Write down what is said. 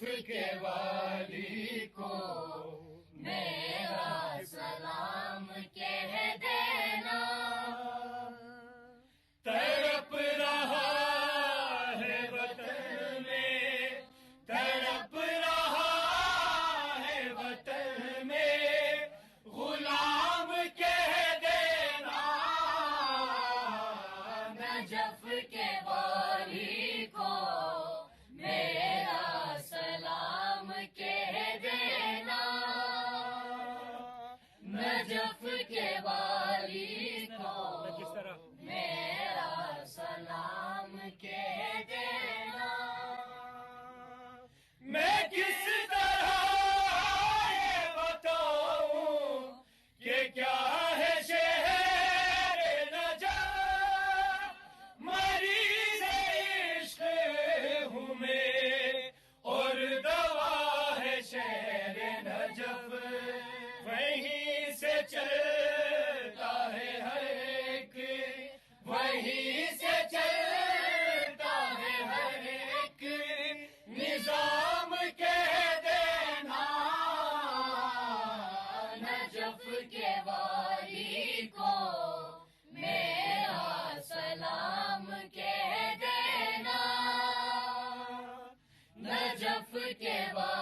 کے والی کو میرا سلام کہہ دینا، تڑپ رہا ہے وطن میں، تڑپ رہا ہے وطن میں، غلام کہہ دینا، نجف کے والی کو میرا سلام کہہ دینا، نجف کے والی کو میرا سلام کہہ دینا۔ میں کس طرح یہ بتاؤں کہ کیا ہے شہر نجف، مریض عشق ہوں میں اور دوا ہے شہر نجف، وہیں سے چلتا ہے ہر ایک، وہیں سے چلتا ہے ہر ایک نظام کہہ دینا، نجف کے والی کو میرا سلام کہہ دینا، نجف کے والی